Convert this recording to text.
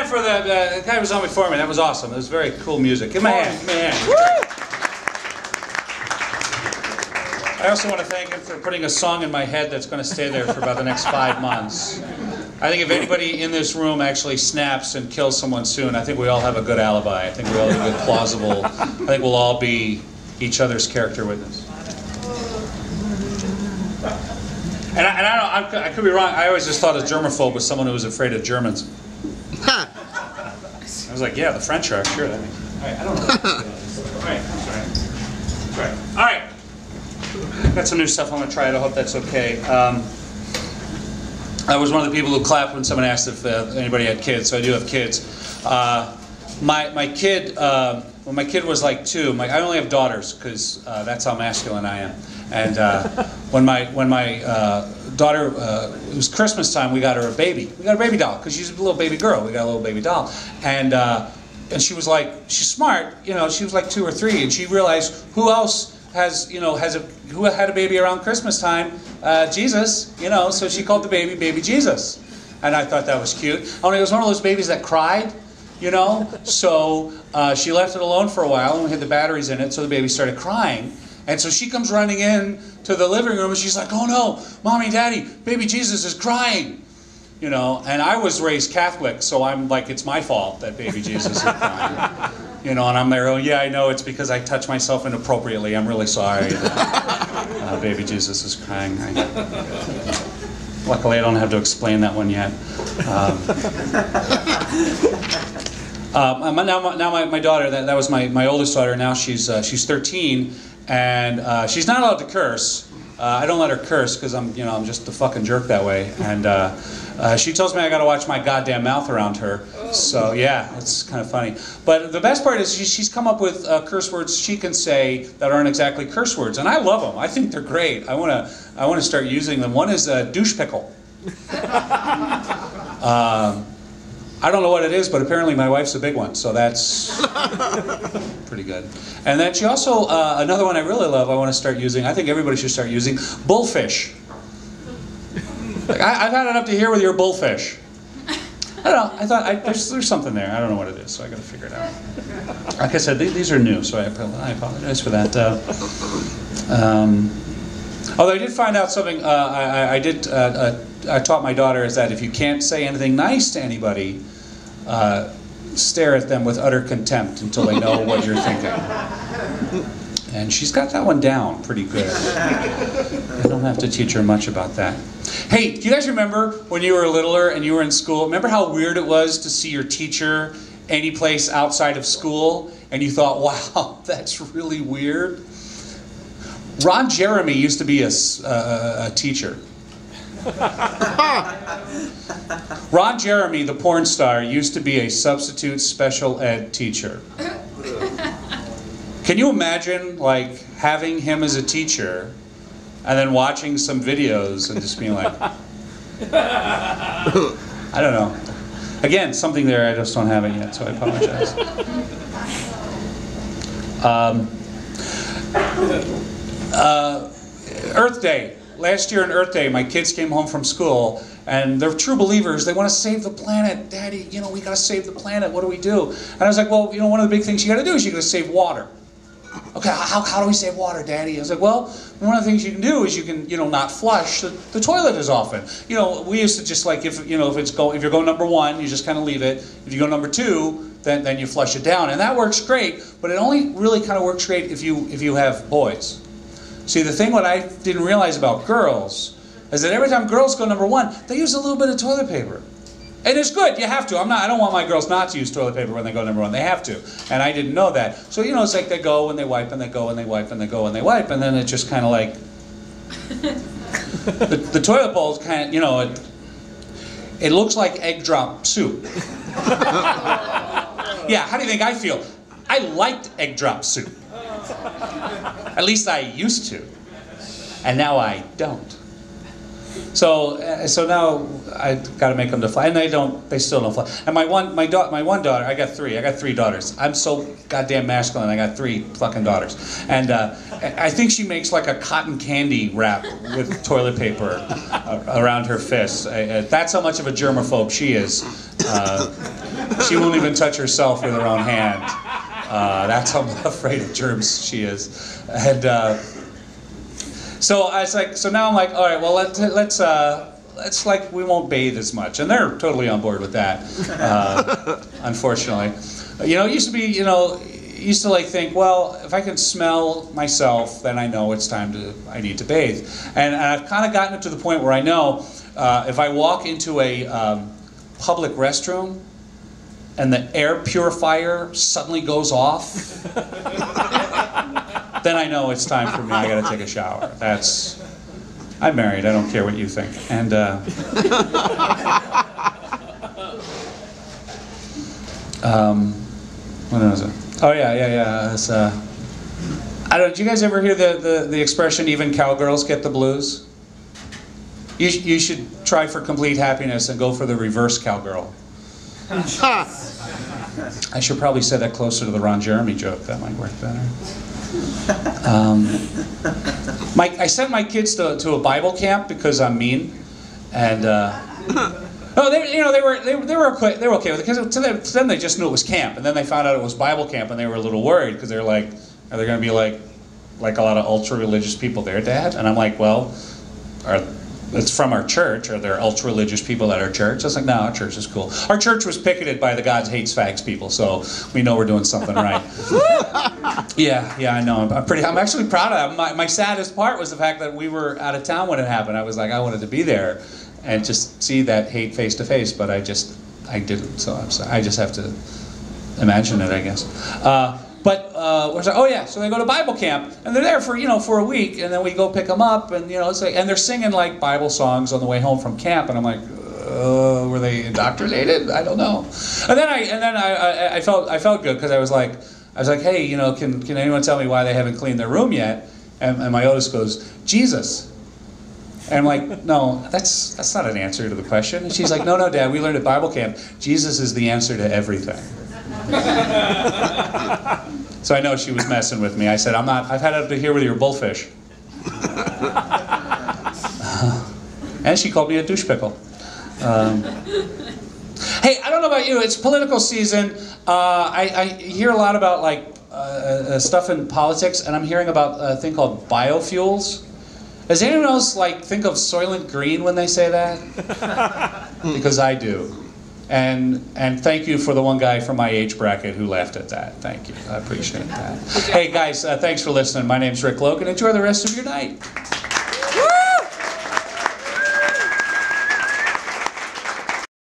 hand for the guy who was on before me. That was awesome. It was very cool music. Give him a hand. Give him a hand. I also want to thank him for putting a song in my head that's going to stay there for about the next 5 months. I think if anybody in this room actually snaps and kills someone soon, I think we all have a good alibi. I think we all have a good plausible. I think we'll all be each other's character witness. And I could be wrong. I always just thought a germaphobe was someone who was afraid of Germans. I was like, yeah, the French are. Sure, that makes sense. All right, I don't know. All right, I'm sorry. All right. Got some new stuff I'm going to try it. I hope that's okay. I was one of the people who clapped when someone asked if anybody had kids, so I do have kids. My kid, when my kid was like 2, I only have daughters because that's how masculine I am. And when my daughter, it was Christmas time, we got her a baby. We got a baby doll because she's a little baby girl. We got a little baby doll, and she was like, she's smart, you know. She was like 2 or 3, and she realized who else has, you know, who had a baby around Christmas time? Jesus, you know. So she called the baby Jesus, and I thought that was cute. Only it was one of those babies that cried, you know. So she left it alone for a while, and we had the batteries in it, so the baby started crying. And so she comes running in to the living room, and she's like, "Oh no, Mommy, Daddy, baby Jesus is crying." You know, and I was raised Catholic, so I'm like, it's my fault that baby Jesus is crying. You know, and I'm there, oh yeah, I know, it's because I touched myself inappropriately. I'm really sorry. Baby Jesus is crying. Luckily, I don't have to explain that one yet. Now my daughter, that was my oldest daughter. Now she's 13, and she's not allowed to curse. I don't let her curse because I'm just a fucking jerk that way. And she tells me I got to watch my goddamn mouth around her. So yeah, it's kind of funny. But the best part is she's come up with curse words she can say that aren't exactly curse words, and I love them. I think they're great. I want to start using them. One is douche pickle. I don't know what it is, but apparently my wife's a big one, so that's pretty good. And then she also, another one I really love, I want to start using, I think everybody should start using, bullfish. Like, I've had it up to here with your bullfish. I don't know, I thought, there's something there, I don't know what it is, so I got to figure it out. Like I said, these are new, so I apologize for that. Although I did find out something, I taught my daughter is that if you can't say anything nice to anybody, stare at them with utter contempt until they know what you're thinking. And she's got that one down pretty good. I don't have to teach her much about that. Hey, do you guys remember when you were littler and you were in school? Remember how weird it was to see your teacher any place outside of school? And you thought, wow, that's really weird? Ron Jeremy used to be a teacher. Ron Jeremy, the porn star, used to be a substitute special ed teacher. Can you imagine, like, having him as a teacher and then watching some videos and just being like, I don't know. Again, something there, I just don't have it yet, so I apologize. Earth Day. Last year on Earth Day, my kids came home from school, and they're true believers. They want to save the planet. Daddy, you know, we got to save the planet. What do we do? And I was like, well, you know, one of the big things you got to do is you got to save water. Okay, how do we save water, Daddy? I was like, well, one of the things you can do is you can, you know, not flush the toilet as often. You know, we used to just like, if you're going number 1, you just kind of leave it. If you go number 2, then you flush it down, and that works great. But it only really kind of works great if you have boys. See, the thing what I didn't realize about girls is that every time girls go number 1, they use a little bit of toilet paper. And it's good, you have to. I don't want my girls not to use toilet paper when they go number 1. They have to. And I didn't know that. So, you know, it's like they go and they wipe and they go and they wipe and they go and they wipe, and then it just kind of like the toilet bowl is kind of, you know, it looks like egg drop soup. Yeah, how do you think I feel? I liked egg drop soup. At least I used to, and now I don't. So now I got to make them to fly, and they still don't fly. And my one daughter, I got 3 daughters. I'm so goddamn masculine. I got 3 fucking daughters, and I think she makes like a cotton candy wrap with toilet paper around her fists. That's how much of a germaphobe she is. She won't even touch herself with her own hand. That's how afraid of germs she is. And so I was like, so now I'm like, all right, well let's like we won't bathe as much, and they're totally on board with that. Unfortunately, it used to be, used to like think, well, if I can smell myself, then I know it's time I need to bathe. And I've kind of gotten it to the point where I know if I walk into a public restroom and the air purifier suddenly goes off, then I know it's time for me. I got to take a shower. I'm married. I don't care what you think. And what was it? Oh yeah. It's, I don't. Did you guys ever hear the expression "even cowgirls get the blues"? You should try for complete happiness and go for the reverse cowgirl. I should probably say that closer to the Ron Jeremy joke. That might work better. I sent my kids to a Bible camp because I'm mean, and they were okay with it because to them they just knew it was camp, and then they found out it was Bible camp, and they were a little worried because they're like, are there going to be like a lot of ultra religious people there, Dad? And I'm like, well, it's from our church. Are there ultra religious people at our church? I was like, no, our church is cool. Our church was picketed by the God Hates Fags people, so we know we're doing something right. Yeah, I know. I'm actually proud of that. My saddest part was the fact that we were out of town when it happened. I was like, I wanted to be there and just see that hate face to face, but I didn't. So I'm sorry. I just have to imagine it, I guess. So they go to Bible camp, and they're there for a week, and then we go pick them up, and it's like, and they're singing like Bible songs on the way home from camp, and I'm like, were they indoctrinated? I don't know. And then I felt good because I was like, hey, can anyone tell me why they haven't cleaned their room yet? And my oldest goes, Jesus. And I'm like, no, that's not an answer to the question. And she's like, no, Dad, we learned at Bible camp, Jesus is the answer to everything. So I know she was messing with me. I said, I've had it up to here with your bullfish. And she called me a douche pickle. Hey, I don't know about you, it's political season. I hear a lot about stuff in politics, and I'm hearing about a thing called biofuels. Does anyone else think of Soylent Green when they say that? Because I do. And thank you for the one guy from my age bracket who laughed at that. Thank you. I appreciate that. Hey guys, thanks for listening. My name's Rick Logan. Enjoy the rest of your night.